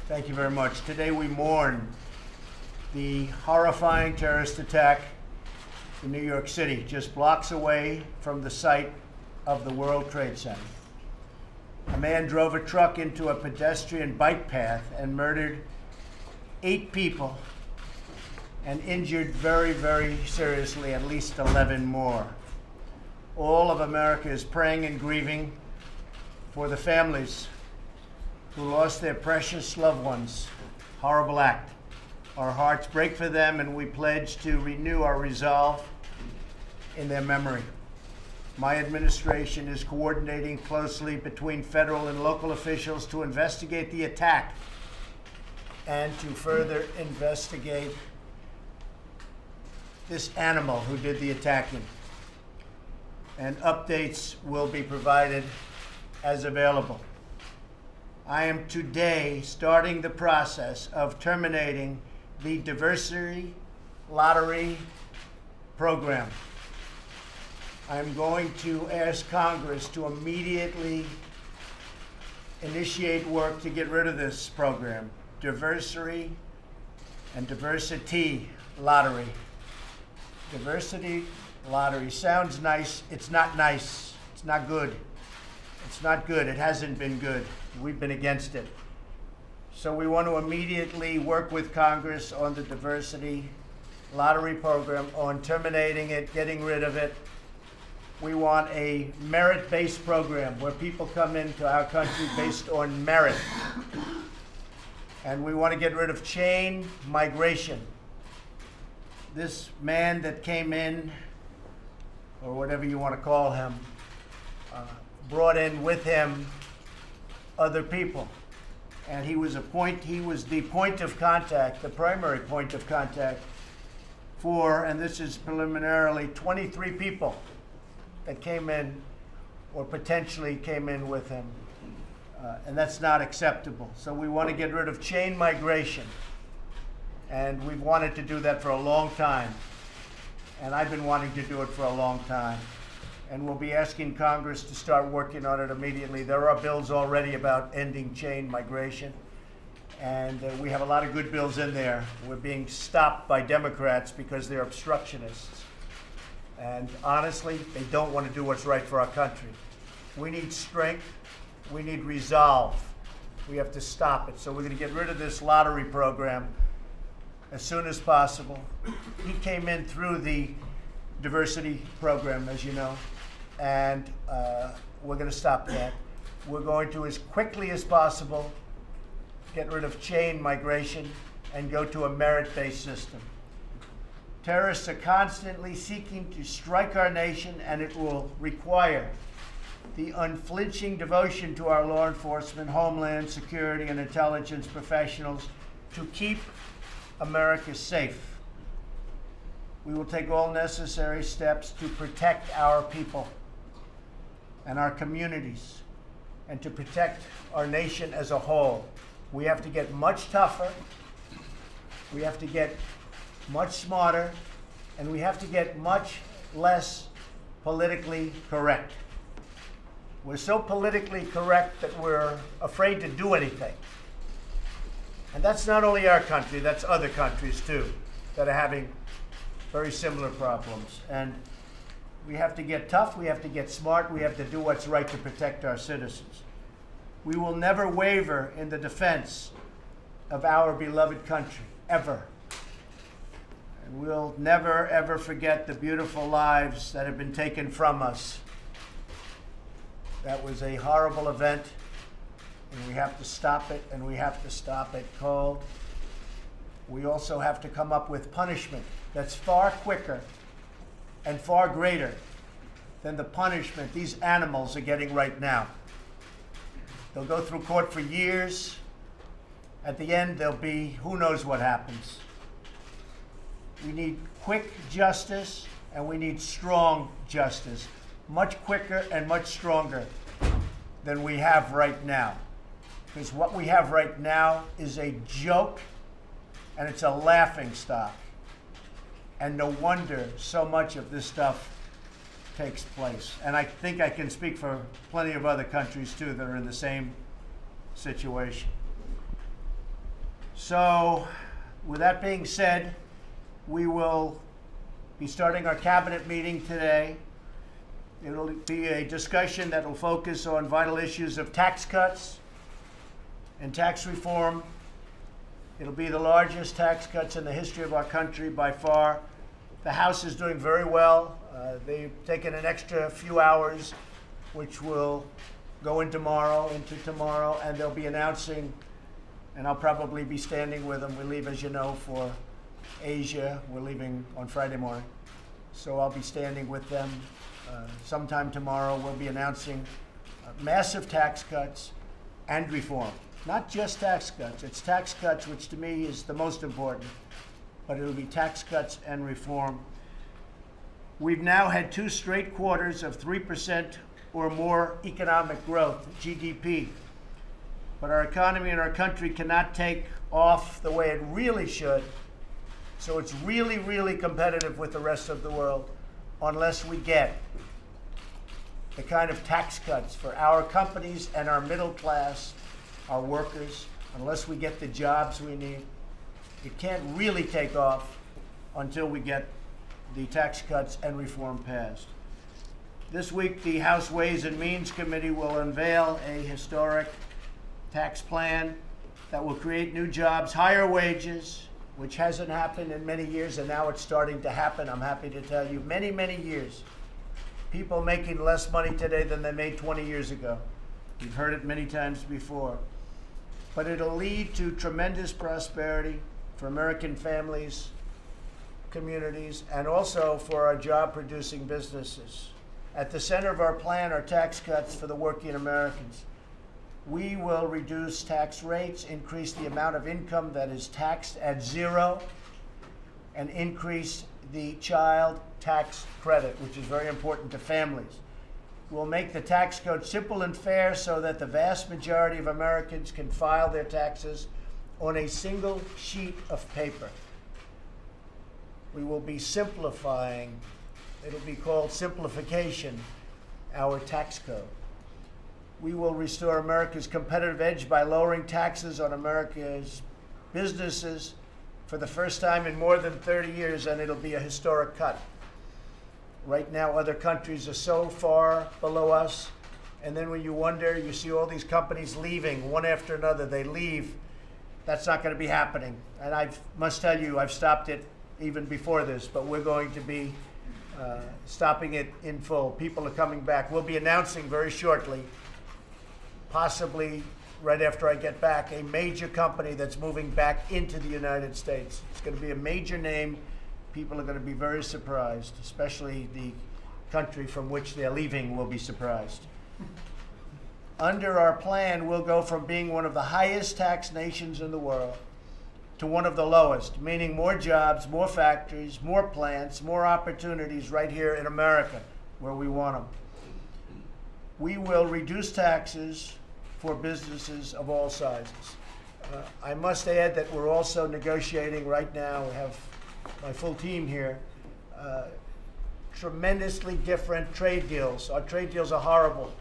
Thank you very much. Today we mourn the horrifying terrorist attack in New York City, just blocks away from the site of the World Trade Center. A man drove a truck into a pedestrian bike path and murdered 8 people and injured very, very seriously at least 11 more. All of America is praying and grieving for the families who lost their precious loved ones. Horrible act. Our hearts break for them, and we pledge to renew our resolve in their memory. My administration is coordinating closely between federal and local officials to investigate the attack and to further investigate this animal who did the attacking. And updates will be provided as available. I am today starting the process of terminating the diversity lottery program. I'm going to ask Congress to immediately initiate work to get rid of this program. Diversity and diversity lottery. Diversity lottery sounds nice. It's not nice. It's not good. It's not good. It hasn't been good. We've been against it. So we want to immediately work with Congress on the diversity lottery program, on terminating it, getting rid of it. We want a merit-based program where people come into our country based on merit. And we want to get rid of chain migration. This man that came in, or whatever you want to call him, brought in with him other people. And he was the point of contact, the primary point of contact for, and this is preliminarily, 23 people that came in or potentially came in with him. And that's not acceptable. So we want to get rid of chain migration. And we've wanted to do that for a long time. And I've been wanting to do it for a long time. And we'll be asking Congress to start working on it immediately. There are bills already about ending chain migration. And we have a lot of good bills in there. We're being stopped by Democrats because they're obstructionists. And honestly, they don't want to do what's right for our country. We need strength. We need resolve. We have to stop it. So we're going to get rid of this lottery program as soon as possible. He came in through the diversity program, as you know, and we're going to stop that. We're going to, as quickly as possible, get rid of chain migration and go to a merit-based system. Terrorists are constantly seeking to strike our nation, and it will require the unflinching devotion to our law enforcement, homeland security, and intelligence professionals to keep America safe. We will take all necessary steps to protect our people and our communities and to protect our nation as a whole. We have to get much tougher, we have to get much smarter, and we have to get much less politically correct. We're so politically correct that we're afraid to do anything. And that's not only our country, that's other countries too that are having very similar problems. And we have to get tough, we have to get smart, we have to do what's right to protect our citizens. We will never waver in the defense of our beloved country, ever. And we'll never, ever forget the beautiful lives that have been taken from us. That was a horrible event, and we have to stop it, and we have to stop it cold. We also have to come up with punishment that's far quicker and far greater than the punishment these animals are getting right now. They'll go through court for years. At the end, there'll be who knows what happens. We need quick justice, and we need strong justice, much quicker and much stronger than we have right now. Because what we have right now is a joke, and it's a laughing stock. And no wonder so much of this stuff takes place. And I think I can speak for plenty of other countries, too, that are in the same situation. So, with that being said, we will be starting our cabinet meeting today. It'll be a discussion that will focus on vital issues of tax cuts and tax reform. It'll be the largest tax cuts in the history of our country by far. The House is doing very well. They've taken an extra few hours, which will go into tomorrow, and they'll be announcing, and I'll probably be standing with them. We leave, as you know, for Asia. We're leaving on Friday morning. So I'll be standing with them sometime tomorrow. We'll be announcing massive tax cuts and reform. Not just tax cuts. It's tax cuts, which to me is the most important, but it'll be tax cuts and reform. We've now had 2 straight quarters of 3% or more economic growth, GDP. But our economy and our country cannot take off the way it really should. So it's really, really competitive with the rest of the world unless we get the kind of tax cuts for our companies and our middle class, our workers, unless we get the jobs we need. It can't really take off until we get the tax cuts and reform passed. This week, the House Ways and Means Committee will unveil a historic tax plan that will create new jobs, higher wages, which hasn't happened in many years, and now it's starting to happen. I'm happy to tell you, many, many years. People making less money today than they made 20 years ago. You've heard it many times before. But it'll lead to tremendous prosperity for American families, communities, and also for our job-producing businesses. At the center of our plan are tax cuts for the working Americans. We will reduce tax rates, increase the amount of income that is taxed at zero, and increase the child tax credit, which is very important to families. We'll make the tax code simple and fair so that the vast majority of Americans can file their taxes on a single sheet of paper. We will be simplifying, it'll be called simplification, our tax code. We will restore America's competitive edge by lowering taxes on America's businesses for the first time in more than 30 years, and it'll be a historic cut. Right now, other countries are so far below us, and then when you wonder, you see all these companies leaving, one after another, they leave. That's not going to be happening. And I must tell you, I've stopped it even before this, but we're going to be stopping it in full. People are coming back. We'll be announcing very shortly, possibly right after I get back, a major company that's moving back into the United States. It's going to be a major name. People are going to be very surprised, especially the country from which they're leaving will be surprised. Under our plan, we'll go from being one of the highest taxed nations in the world to one of the lowest, meaning more jobs, more factories, more plants, more opportunities right here in America, where we want them. We will reduce taxes for businesses of all sizes. I must add that we're also negotiating right now, we have my full team here, tremendously different trade deals. Our trade deals are horrible.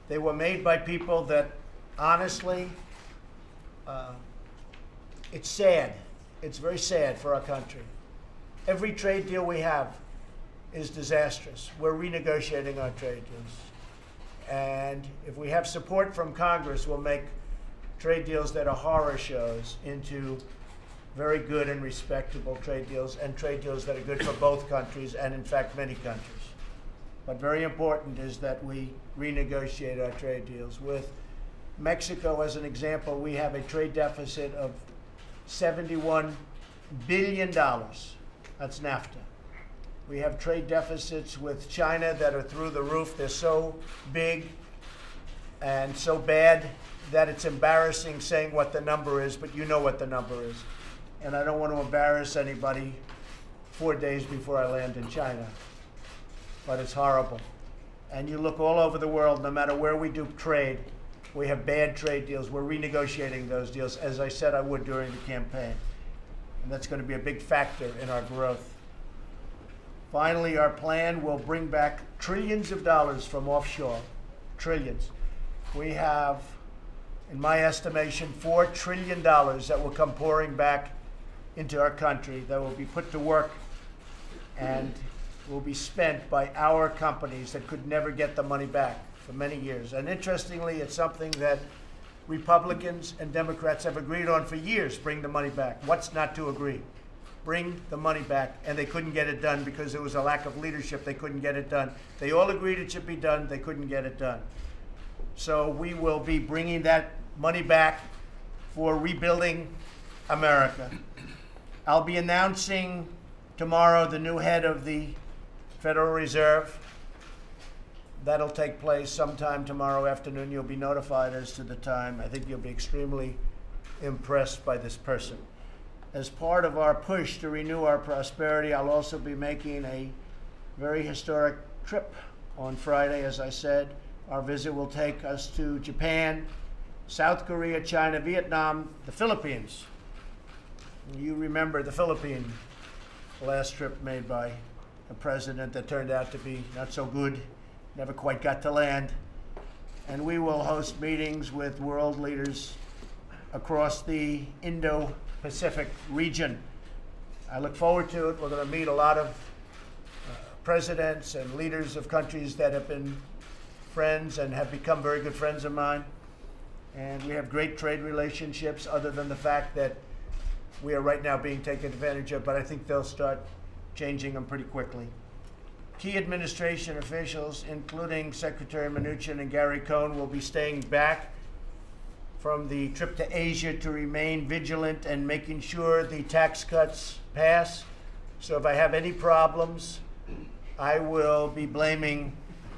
They were made by people that, honestly, it's sad. It's very sad for our country. Every trade deal we have is disastrous. We're renegotiating our trade deals. And if we have support from Congress, we'll make trade deals that are horror shows into very good and respectable trade deals, and trade deals that are good for both countries and, in fact, many countries. But very important is that we renegotiate our trade deals. With Mexico, as an example, we have a trade deficit of $71 billion. That's NAFTA. We have trade deficits with China that are through the roof. They're so big and so bad that it's embarrassing saying what the number is, but you know what the number is. And I don't want to embarrass anybody 4 days before I land in China. But it's horrible. And you look all over the world, no matter where we do trade, we have bad trade deals. We're renegotiating those deals, as I said I would during the campaign. And that's going to be a big factor in our growth. Finally, our plan will bring back trillions of dollars from offshore. Trillions. We have in my estimation, $4 trillion that will come pouring back into our country, that will be put to work and will be spent by our companies that could never get the money back for many years. And interestingly, it's something that Republicans and Democrats have agreed on for years: bring the money back. What's not to agree? Bring the money back. And they couldn't get it done because there was a lack of leadership. They couldn't get it done. They all agreed it should be done. They couldn't get it done. So we will be bringing that money back for rebuilding America. I'll be announcing tomorrow the new head of the Federal Reserve. That'll take place sometime tomorrow afternoon. You'll be notified as to the time. I think you'll be extremely impressed by this person. As part of our push to renew our prosperity, I'll also be making a very historic trip on Friday. As I said, our visit will take us to Japan, South Korea, China, Vietnam, the Philippines. You remember the Philippines, the last trip made by a president that turned out to be not so good, never quite got to land. And we will host meetings with world leaders across the Indo-Pacific region. I look forward to it. We're going to meet a lot of presidents and leaders of countries that have been friends and have become very good friends of mine. And we have great trade relationships, other than the fact that we are right now being taken advantage of, but I think they'll start changing them pretty quickly. Key administration officials, including Secretary Mnuchin and Gary Cohn, will be staying back from the trip to Asia to remain vigilant and making sure the tax cuts pass. So if I have any problems, I will be blaming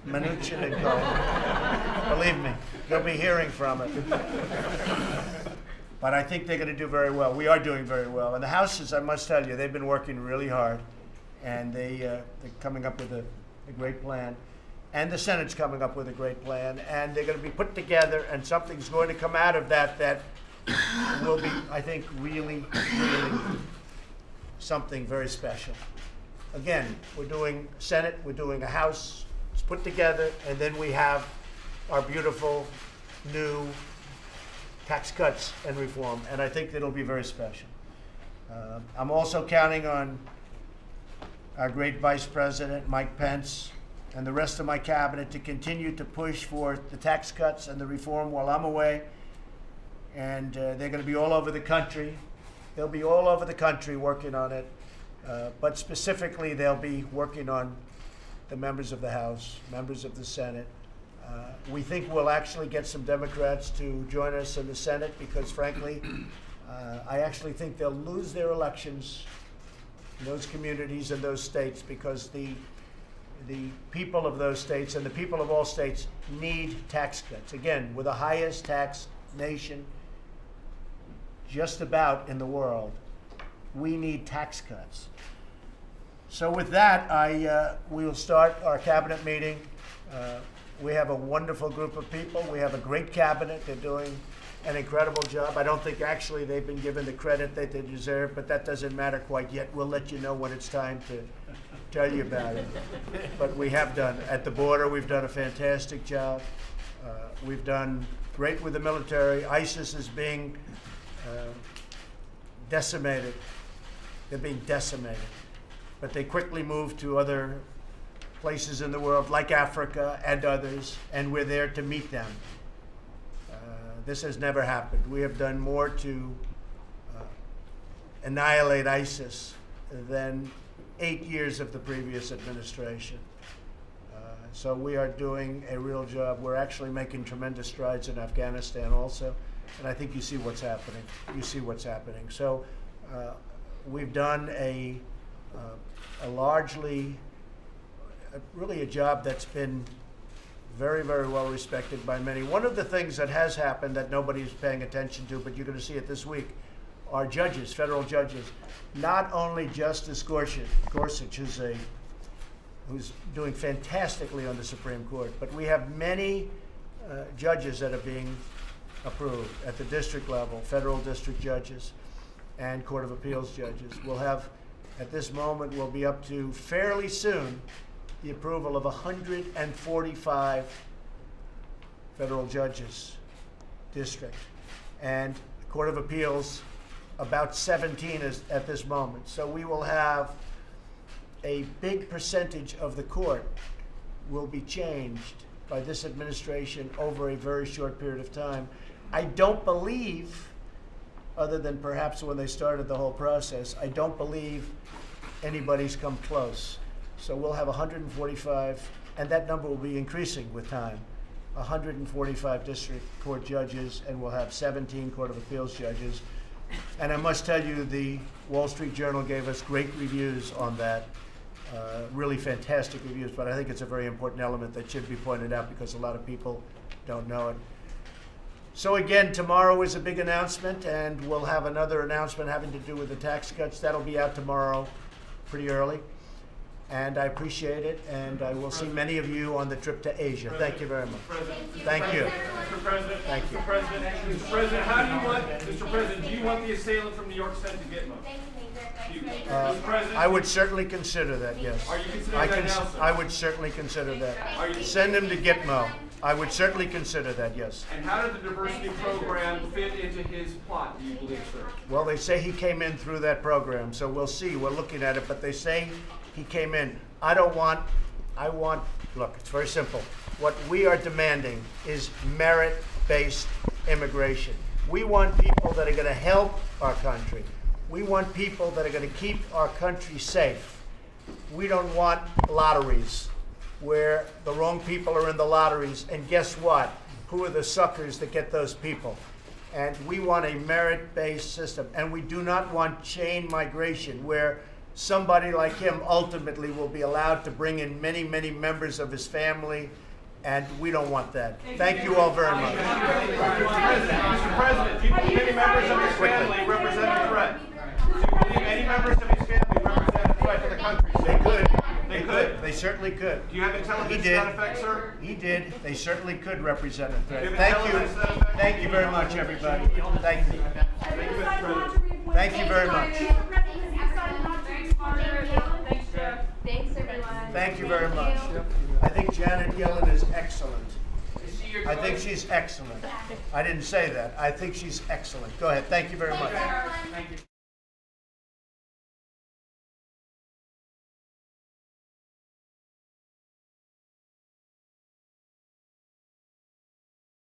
Mnuchin and Cohn. Believe me, you'll be hearing from it. But I think they're going to do very well. We are doing very well. And the Houses, I must tell you, they've been working really hard. And they're coming up with a great plan. And the Senate's coming up with a great plan. And they're going to be put together, and something's going to come out of that that will be, I think, really, really something very special. Again, we're doing Senate, we're doing a House. It's put together, and then we have our beautiful new tax cuts and reform. And I think it'll be very special. I'm also counting on our great Vice President, Mike Pence, and the rest of my cabinet to continue to push for the tax cuts and the reform while I'm away. And they're going to be all over the country. They'll be all over the country working on it. But specifically, they'll be working on the members of the House, members of the Senate. We think we'll actually get some Democrats to join us in the Senate because, frankly, I actually think they'll lose their elections in those communities and those states because the people of those states and the people of all states need tax cuts. Again, we're the highest tax nation just about in the world. We need tax cuts. So with that, we will start our cabinet meeting. We have a wonderful group of people. We have a great cabinet. They're doing an incredible job. I don't think actually they've been given the credit that they deserve, but that doesn't matter quite yet. We'll let you know when it's time to tell you about it. But we have done. At the border, we've done a fantastic job. We've done great with the military. ISIS is being decimated. They're being decimated. But they quickly moved to other places in the world, like Africa and others, and we're there to meet them. This has never happened. We have done more to annihilate ISIS than 8 years of the previous administration. So we are doing a real job. We're actually making tremendous strides in Afghanistan also, and I think you see what's happening. You see what's happening. So we've done a largely, really a job that's been very, very well respected by many. One of the things that has happened that nobody's paying attention to, but you're going to see it this week, are judges, federal judges. Not only Justice Gorsuch, who's doing fantastically on the Supreme Court, but we have many judges that are being approved at the district level, federal district judges and Court of Appeals judges. We'll have, at this moment, we'll be up to fairly soon the approval of 145 federal judges district. And the Court of Appeals, about 17 is at this moment. So we will have a big percentage of the court will be changed by this administration over a very short period of time. I don't believe, other than perhaps when they started the whole process, I don't believe anybody's come close. So we'll have 145, and that number will be increasing with time, 145 district court judges, and we'll have 17 Court of Appeals judges. And I must tell you, the Wall Street Journal gave us great reviews on that, really fantastic reviews, but I think it's a very important element that should be pointed out because a lot of people don't know it. So again, tomorrow is a big announcement, and we'll have another announcement having to do with the tax cuts. That'll be out tomorrow pretty early. And I appreciate it, and I will see many of you on the trip to Asia. Thank you very much. Thank you. Mr. President, Thank you. Mr. President, how do you want, Mr. President, do you want the assailant from New York sent to Gitmo? Mr. President, I would certainly consider that, yes. Are you considering that now, sir? I would certainly consider that. Send him to Gitmo. I would certainly consider that, yes. And how did the diversity program fit into his plot, do you believe, sir? Well, they say he came in through that program, so we'll see. We're looking at it, but they say he came in. Look, it's very simple. What we are demanding is merit-based immigration. We want people that are going to help our country. We want people that are going to keep our country safe. We don't want lotteries where the wrong people are in the lotteries, and guess what? Who are the suckers that get those people? And we want a merit-based system, and we do not want chain migration where somebody like him ultimately will be allowed to bring in many, many members of his family, and we don't want that. Thank you all very much. Mr. President, do you believe any members of his family represent a threat? Do you believe any members of his family represent a threat to the country? They could. They could. They certainly could. Do you have intelligence to that effect, sir? He did. They certainly could represent a threat. Do you have Thank you. intelligence to that effect? Thank you very much, everybody. Thank you. Thank you, Mr. President. Thank you very much. Thanks, everyone. Thank you very much. I think Janet Yellen is excellent. I think she's excellent. I didn't say that. I think she's excellent. Go ahead. Thank you very much. Thank you.